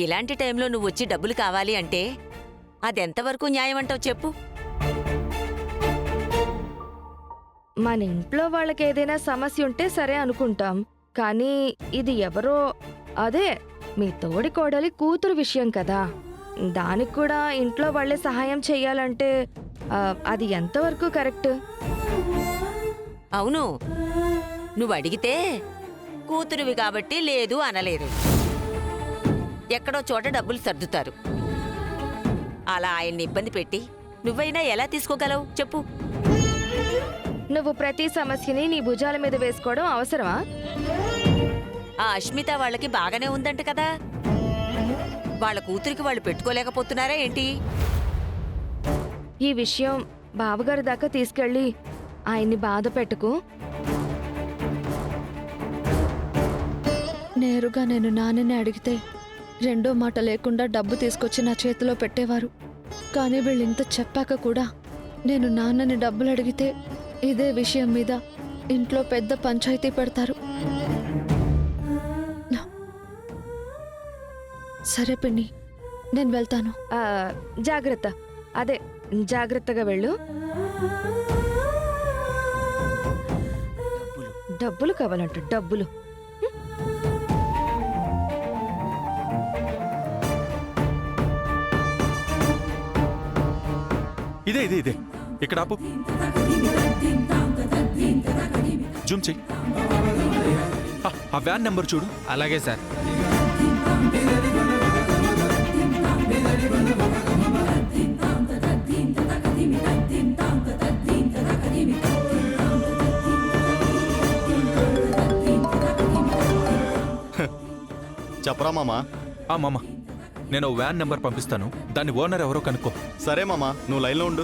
ఇలాంటి టైంలో నువ్వు వచ్చి డబ్బులు కావాలి అంటే అదెంతవరకు న్యాయం అంటావు చెప్పు. మన ఇంట్లో వాళ్ళకి ఏదైనా సమస్య ఉంటే సరే అనుకుంటాం, కానీ ఇది ఎవరో అదే మీ తోడి కోడలి కూతురు విషయం కదా. దానికి కూడా ఇంట్లో వాళ్ళే సహాయం చెయ్యాలంటే అది ఎంతవరకు కరెక్ట్? అవును, నువ్వు అడిగితే కూతురువి కాబట్టి లేదు అనలేదు. ఎక్కడో చోట డబ్బులు సర్దుతారు. అలా ఆయన్ని ఇబ్బంది పెట్టి నువ్వైనా ఎలా తీసుకోగలవు చెప్పు. నువ్వు ప్రతి సమస్యని నీ భుజాల మీద వేసుకోవడం అవసరమా? ఆ అష్మిత వాళ్ళకి బాగానే ఉందంట కదా, వాళ్ళ కూతురికి వాళ్ళు పెట్టుకోలేకపోతున్నారా ఏంటి? ఈ విషయం బావగారి దాకా తీసుకెళ్ళి ఆయన్ని బాధ పెట్టుకు. నేరుగా నేను నాన్నని అడిగితే రెండో మాట లేకుండా డబ్బు తీసుకొచ్చి నా చేతిలో పెట్టేవారు. కానీ వీళ్ళు ఇంత చెప్పాక కూడా నేను నాన్నని డబ్బులు అడిగితే ఇదే విషయం మీద ఇంట్లో పెద్ద పంచాయతీ పెడతారు. సరే పిన్ని, నేను వెళ్తాను. జాగ్రత్త, అదే జాగ్రత్తగా వెళ్ళు. డబ్బులు కావాలంట, డబ్బులు. ఇదే ఇదే ఇదే ఇక్కడ ఆపు. జూమ్ చెయ్యి. ఆ వ్యాన్ నెంబర్ చూడు. అలాగే సార్. చెప్పరా మామా? మామా, నేను వ్యాన్ నెంబర్ పంపిస్తాను, దాని ఓనర్ ఎవరో కనుక్కో. సరే మామా, నువ్వు లైన్లో ఉండు.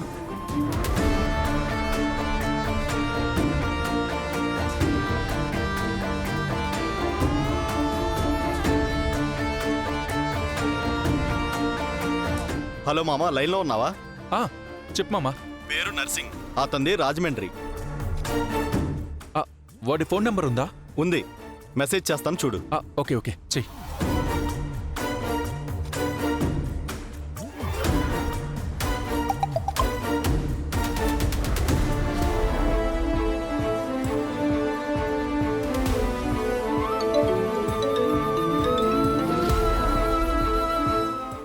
హలో మామా, లైన్లో ఉన్నావా? చెప్పు మామా. పేరు నర్సింగ్, అతంది రాజమండ్రి. వాడి ఫోన్ నెంబర్ ఉందా? ఉంది, మెసేజ్ చేస్తాను చూడు. ఓకే ఓకే చెయ్యి.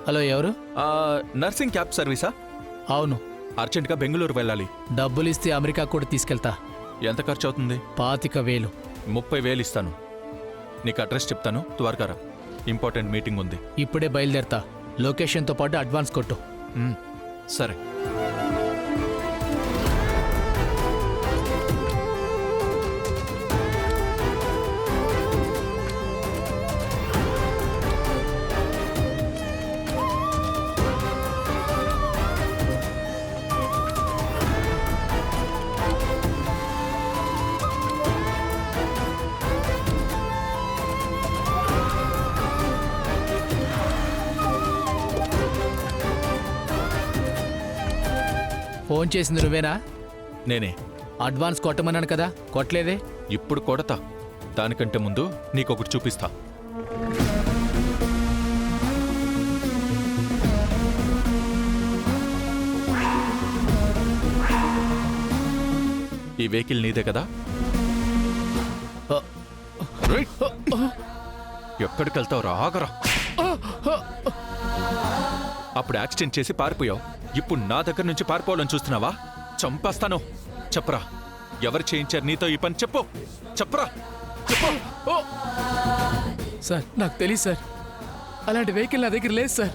హలో, ఎవరు? నర్సింగ్ క్యాబ్ సర్వీసా? అవును. అర్జెంట్గా బెంగళూరు వెళ్ళాలి. డబ్బులు ఇస్తే అమెరికా కూడా తీసుకెళ్తా. ఎంత ఖర్చు అవుతుంది? 25,000. 30,000 ఇస్తాను. నీకు అడ్రస్ చెప్తాను, త్వరగా రా. ఇంపార్టెంట్ మీటింగ్ ఉంది. ఇప్పుడే బయలుదేరతా. లొకేషన్తో పాటు అడ్వాన్స్ కొట్టు. సరే. ఫోన్ చేసింది నువ్వేనా? నేనే. అడ్వాన్స్ కొట్టమన్నాను కదా, కొట్టలేదే? ఇప్పుడు కొడతా. దానికంటే ముందు నీకొకటి చూపిస్తా. ఈ వెహికల్ నీదే కదా? ఎక్కడికి వెళ్తావు? రాగరా. అప్పుడు యాక్సిడెంట్ చేసి పారిపోయావు. ఇప్పుడు నా దగ్గర నుంచి పారిపోవాలని చూస్తున్నావా? చంపేస్తాను. చెప్పరా, ఎవరు చేయించారు నీతో ఈ పని? చెప్పు, చెప్పరా, చెప్పు. సార్, నాకు తెలియదు సార్. అలాంటి వెహికల్ నా దగ్గర లేదు సార్.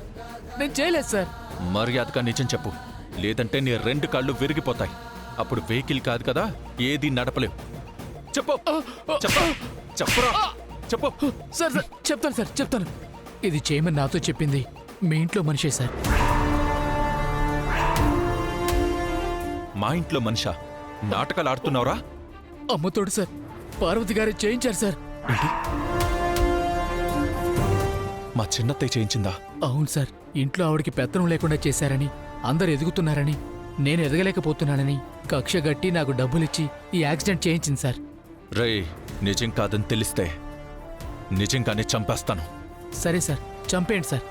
నేను చేయలేదు సార్. మర్యాదగా నిజం చెప్పు, లేదంటే నీ 2 కాళ్ళు విరిగిపోతాయి. అప్పుడు వెహికల్ కాదు కదా, ఏది నడపలేవు. చెప్పు, చెప్పరా, చెప్పు. సార్ సార్, చెప్తాను సార్, చెప్తాను. ఇది చేయమని నాతో చెప్పింది మీ ఇంట్లో మనిషే సార్. మా ఇంట్లో మనిషా? నాటకాలు ఆడుతున్నావురా? అమ్మతోడు సార్, పార్వతి గారే చేయించారు సార్. ఏంటి? మా చిన్నత్తయ్య చేయించిందా? అవును సార్. ఇంట్లో ఆవిడికి పెత్తనం లేకుండా చేశారని, అందరు ఎదుగుతున్నారని, నేను ఎదగలేకపోతున్నానని కక్ష గట్టి నాకు డబ్బులిచ్చి ఈ యాక్సిడెంట్ చేయించింది సార్. రే, నిజం కాదని తెలిస్తే నిజంగానే చంపేస్తాను. సరే సార్, చంపేయండి సార్.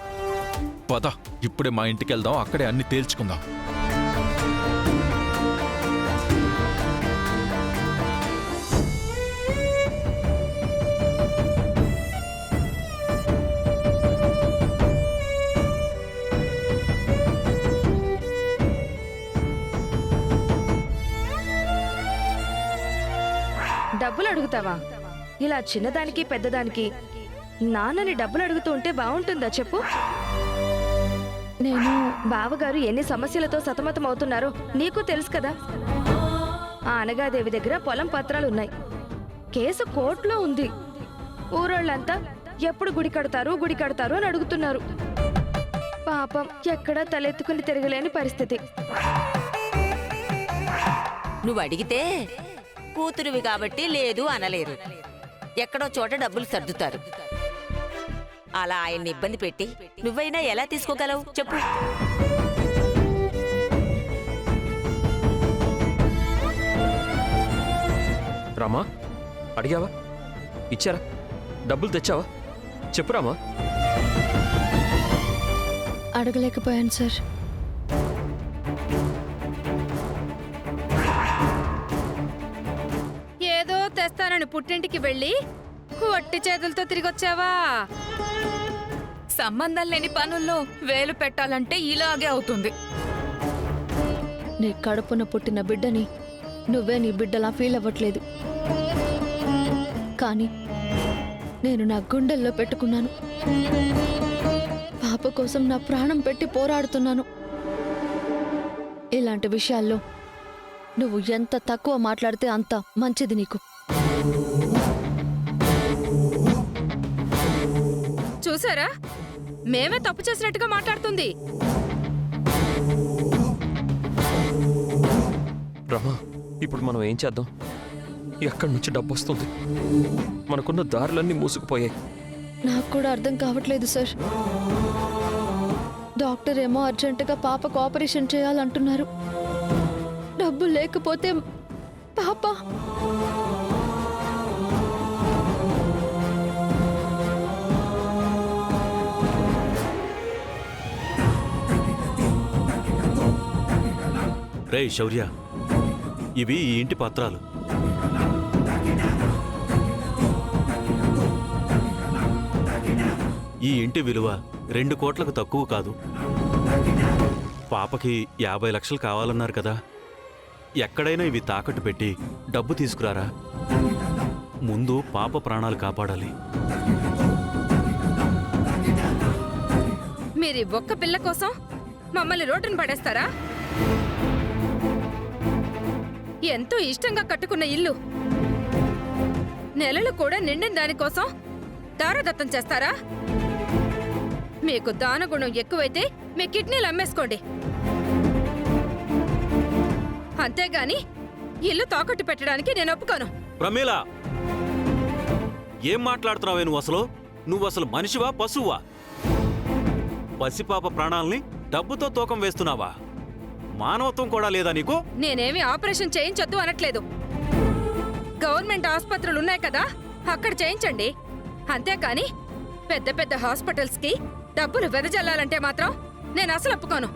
పద, ఇప్పుడే మా ఇంటికి వెళ్దాం, అక్కడే అన్ని తేల్చుకుందాం. డబ్బులు అడుగుతావా? ఇలా చిన్నదానికి పెద్దదానికి నాన్నని డబ్బులు అడుగుతూ ఉంటే బాగుంటుందా చెప్పు? నేను బావగారు ఎన్ని సమస్యలతో సతమతం అవుతున్నారో నీకు తెలుసు కదా. ఆ అనగాదేవి దగ్గర పొలం పత్రాలు ఉన్నాయి. కేసు కోర్టులో ఉంది. ఊరోళ్ళంతా ఎప్పుడు గుడి కడతారు అని అడుగుతున్నారు. పాపం ఎక్కడా తలెత్తుకుని తిరగలేని పరిస్థితి. నువ్వు అడిగితే కూతురువి కాబట్టి లేదు అనలేరు. ఎక్కడో చోట డబ్బులు సర్దుతారు. అలా ఆయన్ని ఇబ్బంది పెట్టి నువ్వైనా ఎలా తీసుకోగలవు చెప్పు? రామా, అడిగావా? ఇచ్చారా? డబ్బులు తెచ్చావా? చెప్పు రామా. అడగలేకపోయాను సార్. ఏదో తెస్తానని పుట్టింటికి వెళ్ళి వట్టి చేతులతో తిరిగొచ్చావా? సంబంధం లేని పనుల్లో వేలు పెట్టాలంటే ఇలాగే అవుతుంది. నీ కడుపున పుట్టిన బిడ్డని నువ్వే నీ బిడ్డలా ఫీల్ అవ్వట్లేదు, కానీ నేను నా గుండెల్లో పెట్టుకున్నాను. పాప కోసం నా ప్రాణం పెట్టి పోరాడుతున్నాను. ఇలాంటి విషయాల్లో నువ్వు ఎంత తక్కువ మాట్లాడితే అంత మంచిది నీకు. చూసారా, మేమే తప్పు చేసినట్టుగా మాట్లాడుతుంది. రమా, ఇప్పుడు మనం ఏం చేద్దాం? ఎక్కడి నుంచి డబ్బు వస్తుంది? మనకున్న దారులన్నీ మూసుకుపోయాయి. నాకు కూడా అర్థం కావట్లేదు సార్. డాక్టర్ ఏమో అర్జెంటుగా పాపకు ఆపరేషన్ చేయాలంటున్నారు. డబ్బు లేకపోతే పాప రేయ్ శౌర్య, ఇవి ఈ ఇంటి పత్రాలు. ఈ ఇంటి విలువ 2 కోట్లకు తక్కువ కాదు. పాపకి 50 లక్షలు కావాలన్నారు కదా. ఎక్కడైనా ఇవి తాకట్టు పెట్టి డబ్బు తీసుకురారా. ముందు పాప ప్రాణాలు కాపాడాలి. మీరు ఈ ఒక్క పిల్ల కోసం మమ్మల్ని రోడ్డున పడేస్తారా? ఎంతో ఇష్టంగా కట్టుకున్న ఇల్లు నెలలు కూడా నిండిన దానికోసం దారదత్తం చేస్తారా? మీకు దానగుణం ఎక్కువైతే మీ కిడ్నీలు అమ్మేసుకోండి, అంతేగాని ఇల్లు తాకట్టు పెట్టడానికి నేను ఒప్పుకోను. ప్రమీల, ఏం మాట్లాడుతున్నావే నువ్వు? నువ్వు అసలు మనిషివా పశువా? పసిపాప ప్రాణాల్ని డబ్బుతో తూకం వేస్తున్నావా? మానవత్వం కూడా లేదా నీకు? నేనేమి ఆపరేషన్ చేయించొద్దు అనట్లేదు. గవర్నమెంట్ ఆసుపత్రులు ఉన్నాయి కదా, అక్కడ చేయించండి. అంతేకాని పెద్ద పెద్ద హాస్పిటల్స్ కి డబ్బులు వెదజల్లాలంటే మాత్రం నేను అసలు ఒప్పుకోను.